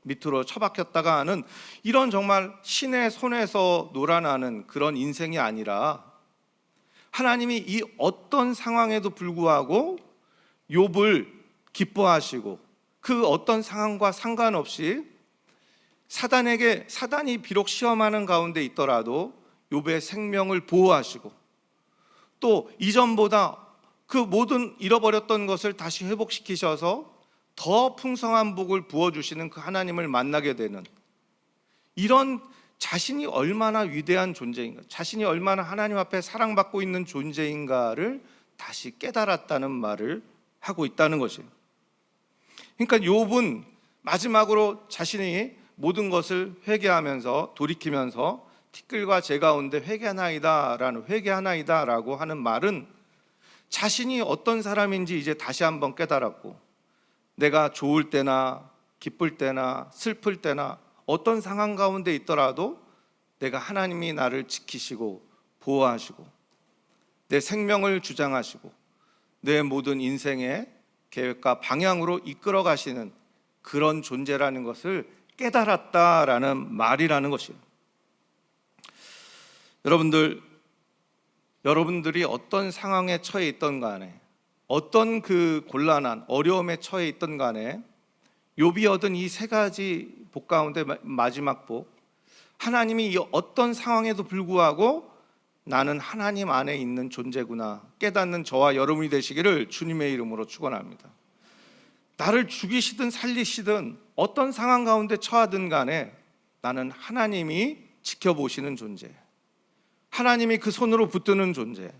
밑으로 처박혔다가 하는 이런 정말 신의 손에서 놀아나는 그런 인생이 아니라, 하나님이 이 어떤 상황에도 불구하고 욥을 기뻐하시고 그 어떤 상황과 상관없이 사단이 비록 시험하는 가운데 있더라도 욥의 생명을 보호하시고, 또 이전보다 그 모든 잃어버렸던 것을 다시 회복시키셔서 더 풍성한 복을 부어주시는 그 하나님을 만나게 되는, 이런 자신이 얼마나 위대한 존재인가, 자신이 얼마나 하나님 앞에 사랑받고 있는 존재인가를 다시 깨달았다는 말을 하고 있다는 것이에요. 그러니까 욥은 마지막으로 자신이 모든 것을 회개하면서 돌이키면서 티끌과 재 가운데 회개하나이다 라고 하는 말은 자신이 어떤 사람인지 이제 다시 한번 깨달았고, 내가 좋을 때나 기쁠 때나 슬플 때나 어떤 상황 가운데 있더라도 내가 하나님이 나를 지키시고 보호하시고 내 생명을 주장하시고 내 모든 인생의 계획과 방향으로 이끌어 가시는 그런 존재라는 것을 깨달았다라는 말이라는 것이에요. 여러분들이 어떤 상황에 처해 있던 간에, 어떤 그 곤란한 어려움에 처해 있던 간에 욥이 얻은 이 세 가지 복 가운데 마지막 복, 하나님이 이 어떤 상황에도 불구하고 나는 하나님 안에 있는 존재구나 깨닫는 저와 여러분이 되시기를 주님의 이름으로 축원합니다. 나를 죽이시든 살리시든 어떤 상황 가운데 처하든 간에 나는 하나님이 지켜보시는 존재, 하나님이 그 손으로 붙드는 존재,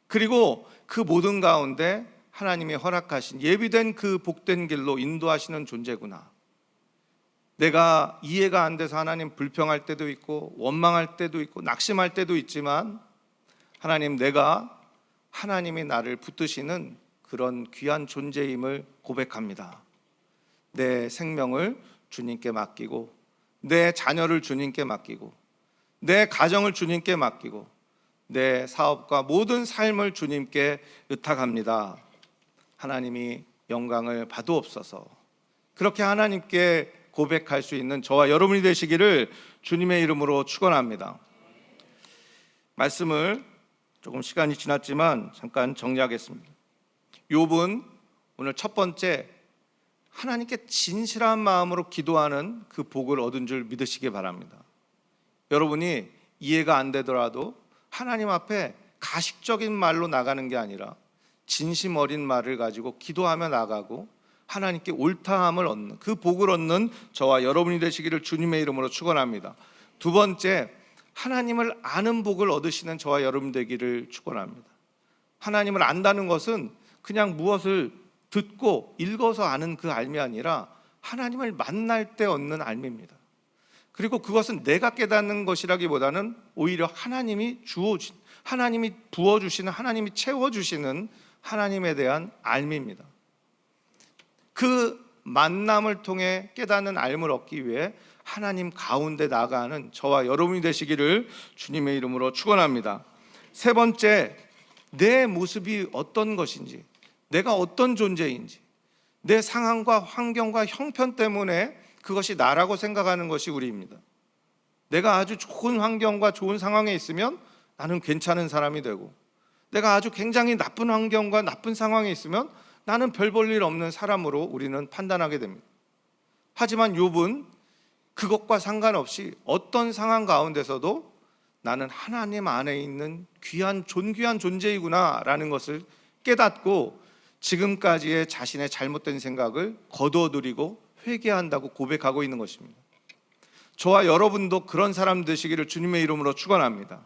그리고 그 모든 가운데 하나님이 허락하신 예비된 그 복된 길로 인도하시는 존재구나. 내가 이해가 안 돼서 하나님 불평할 때도 있고 원망할 때도 있고 낙심할 때도 있지만 하나님, 내가 하나님이 나를 붙드시는 그런 귀한 존재임을 고백합니다. 내 생명을 주님께 맡기고, 내 자녀를 주님께 맡기고, 내 가정을 주님께 맡기고, 내 사업과 모든 삶을 주님께 의탁합니다. 하나님이 영광을 받으옵소서. 그렇게 하나님께 고백할 수 있는 저와 여러분이 되시기를 주님의 이름으로 축원합니다. 말씀을 조금 시간이 지났지만 잠깐 정리하겠습니다. 욥은 오늘 첫 번째, 하나님께 진실한 마음으로 기도하는 그 복을 얻은 줄 믿으시기 바랍니다. 여러분이 이해가 안 되더라도 하나님 앞에 가식적인 말로 나가는 게 아니라 진심 어린 말을 가지고 기도하며 나가고 하나님께 옳다함을 얻는, 그 복을 얻는 저와 여러분이 되시기를 주님의 이름으로 축원합니다. 두 번째, 하나님을 아는 복을 얻으시는 저와 여러분 되기를 축원합니다. 하나님을 안다는 것은 그냥 무엇을 듣고 읽어서 아는 그 알미 아니라 하나님을 만날 때 얻는 알미입니다. 그리고 그것은 내가 깨닫는 것이라기보다는 오히려 하나님이 주어진, 하나님이 부어주시는, 하나님이 채워주시는 하나님에 대한 알미입니다. 그 만남을 통해 깨닫는 알을 얻기 위해 하나님 가운데 나가는 저와 여러분이 되시기를 주님의 이름으로 축원합니다. 세 번째, 내 모습이 어떤 것인지, 내가 어떤 존재인지, 내 상황과 환경과 형편 때문에 그것이 나라고 생각하는 것이 우리입니다. 내가 아주 좋은 환경과 좋은 상황에 있으면 나는 괜찮은 사람이 되고, 내가 아주 굉장히 나쁜 환경과 나쁜 상황에 있으면 나는 별 볼 일 없는 사람으로 우리는 판단하게 됩니다. 하지만 욥은 그것과 상관없이 어떤 상황 가운데서도 나는 하나님 안에 있는 귀한 존귀한 존재이구나 라는 것을 깨닫고 지금까지의 자신의 잘못된 생각을 거두어들이고 회개한다고 고백하고 있는 것입니다. 저와 여러분도 그런 사람 되시기를 주님의 이름으로 축원합니다.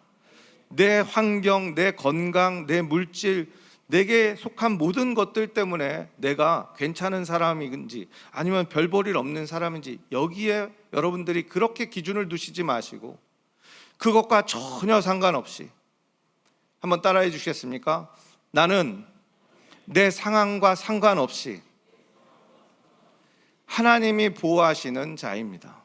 내 환경, 내 건강, 내 물질, 내게 속한 모든 것들 때문에 내가 괜찮은 사람인지 아니면 별 볼 일 없는 사람인지 여기에 여러분들이 그렇게 기준을 두시지 마시고 그것과 전혀 상관없이 한번 따라해 주시겠습니까? 나는 내 상황과 상관없이 하나님이 보호하시는 자입니다.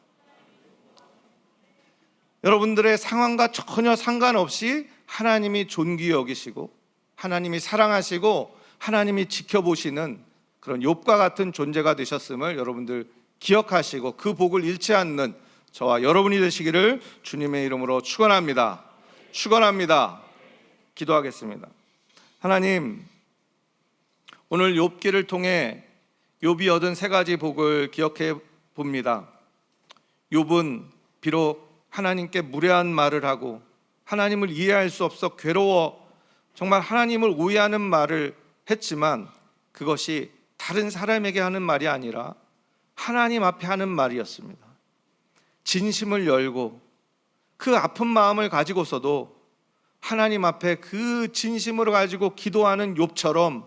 여러분들의 상황과 전혀 상관없이 하나님이 존귀 여기시고 하나님이 사랑하시고 하나님이 지켜보시는 그런 욥과 같은 존재가 되셨음을 여러분들 기억하시고 그 복을 잃지 않는 저와 여러분이 되시기를 주님의 이름으로 축원합니다. 축원합니다. 기도하겠습니다. 하나님, 오늘 욥기를 통해 욥이 얻은 세 가지 복을 기억해 봅니다. 욥은 비록 하나님께 무례한 말을 하고 하나님을 이해할 수 없어 괴로워 정말 하나님을 오해하는 말을 했지만 그것이 다른 사람에게 하는 말이 아니라 하나님 앞에 하는 말이었습니다. 진심을 열고 그 아픈 마음을 가지고서도 하나님 앞에 그 진심으로 가지고 기도하는 욥처럼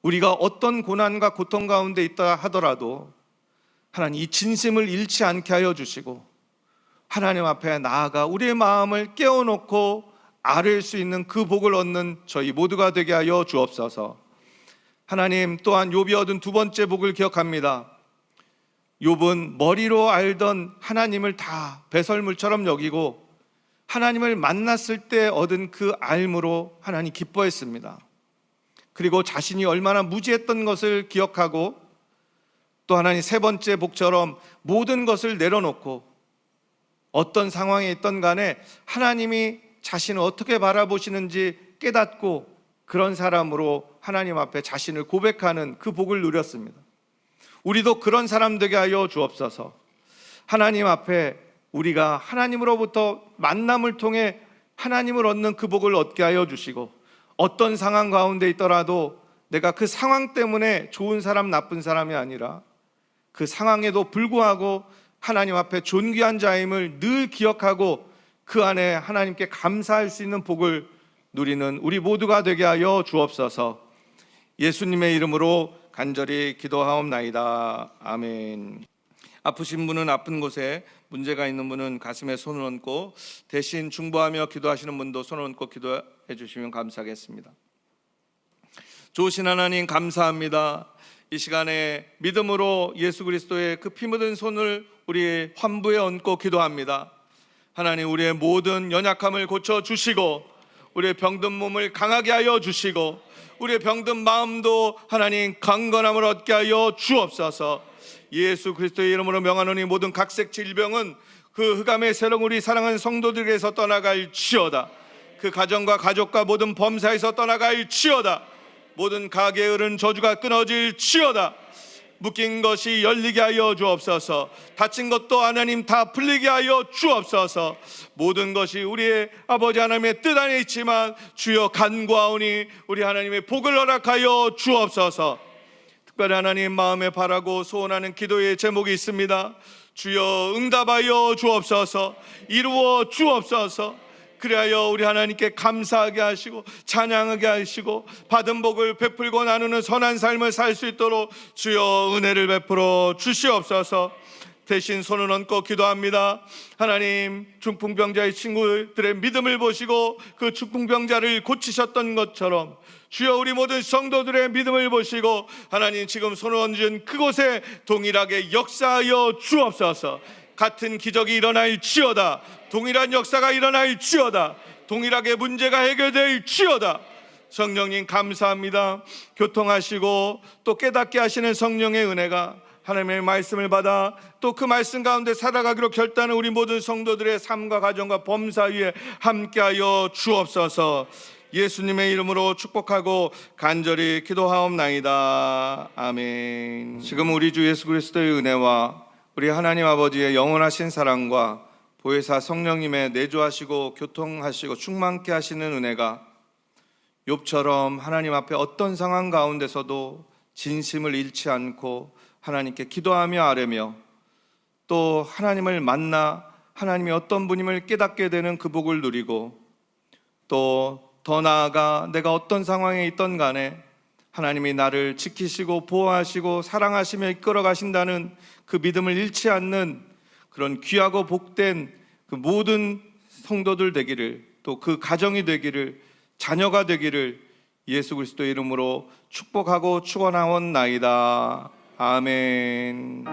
우리가 어떤 고난과 고통 가운데 있다 하더라도 하나님 이 진심을 잃지 않게 하여 주시고 하나님 앞에 나아가 우리의 마음을 깨워놓고 아뢰 수 있는 그 복을 얻는 저희 모두가 되게 하여 주옵소서. 하나님, 또한 욥이 얻은 두 번째 복을 기억합니다. 욥은 머리로 알던 하나님을 다 배설물처럼 여기고 하나님을 만났을 때 얻은 그 알므로 하나님 기뻐했습니다. 그리고 자신이 얼마나 무지했던 것을 기억하고 또 하나님 세 번째 복처럼 모든 것을 내려놓고 어떤 상황에 있던 간에 하나님이 자신을 어떻게 바라보시는지 깨닫고 그런 사람으로 하나님 앞에 자신을 고백하는 그 복을 누렸습니다. 우리도 그런 사람 되게 하여 주옵소서. 하나님 앞에 우리가 하나님으로부터 만남을 통해 하나님을 얻는 그 복을 얻게 하여 주시고 어떤 상황 가운데 있더라도 내가 그 상황 때문에 좋은 사람 나쁜 사람이 아니라 그 상황에도 불구하고 하나님 앞에 존귀한 자임을 늘 기억하고 그 안에 하나님께 감사할 수 있는 복을 누리는 우리 모두가 되게 하여 주옵소서. 예수님의 이름으로 간절히 기도하옵나이다. 아멘. 아프신 분은 아픈 곳에, 문제가 있는 분은 가슴에 손을 얹고, 대신 중보하며 기도하시는 분도 손을 얹고 기도해 주시면 감사하겠습니다. 좋으신 하나님 감사합니다. 이 시간에 믿음으로 예수 그리스도의 그 피 묻은 손을 우리 환부에 얹고 기도합니다. 하나님, 우리의 모든 연약함을 고쳐 주시고, 우리의 병든 몸을 강하게 하여 주시고, 우리의 병든 마음도 하나님 강건함을 얻게 하여 주옵소서. 예수 그리스도의 이름으로 명하노니 모든 각색 질병은 그 흑암의 세력 우리 사랑하는 성도들에게서 떠나갈지어다. 그 가정과 가족과 모든 범사에서 떠나갈지어다. 모든 가게에 흐른 저주가 끊어질지어다. 묶인 것이 열리게 하여 주옵소서. 다친 것도 하나님 다 풀리게 하여 주옵소서. 모든 것이 우리의 아버지 하나님의 뜻 안에 있지만 주여 간구하오니 우리 하나님의 복을 허락하여 주옵소서. 특별히 하나님 마음에 바라고 소원하는 기도의 제목이 있습니다. 주여 응답하여 주옵소서. 이루어 주옵소서. 그리하여 우리 하나님께 감사하게 하시고 찬양하게 하시고 받은 복을 베풀고 나누는 선한 삶을 살 수 있도록 주여 은혜를 베풀어 주시옵소서. 대신 손을 얹고 기도합니다. 하나님, 중풍병자의 친구들의 믿음을 보시고 그 중풍병자를 고치셨던 것처럼 주여 우리 모든 성도들의 믿음을 보시고 하나님 지금 손을 얹은 그곳에 동일하게 역사하여 주옵소서. 같은 기적이 일어날지어다. 동일한 역사가 일어날지어다. 동일하게 문제가 해결될지어다. 성령님 감사합니다. 교통하시고 또 깨닫게 하시는 성령의 은혜가 하나님의 말씀을 받아 또 그 말씀 가운데 살아가기로 결단한 우리 모든 성도들의 삶과 가정과 범사 위에 함께하여 주옵소서. 예수님의 이름으로 축복하고 간절히 기도하옵나이다. 아멘. 지금 우리 주 예수 그리스도의 은혜와 우리 하나님 아버지의 영원하신 사랑과 보혜사 성령님의 내주하시고 교통하시고 충만케 하시는 은혜가 욥처럼 하나님 앞에 어떤 상황 가운데서도 진심을 잃지 않고 하나님께 기도하며 아뢰며 또 하나님을 만나 하나님이 어떤 분임을 깨닫게 되는 그 복을 누리고 또 더 나아가 내가 어떤 상황에 있던 간에 하나님이 나를 지키시고 보호하시고 사랑하시며 이끌어 가신다는 그 믿음을 잃지 않는 그런 귀하고 복된 그 모든 성도들 되기를, 또 그 가정이 되기를, 자녀가 되기를 예수 그리스도의 이름으로 축복하고 축원하옵나이다. 아멘.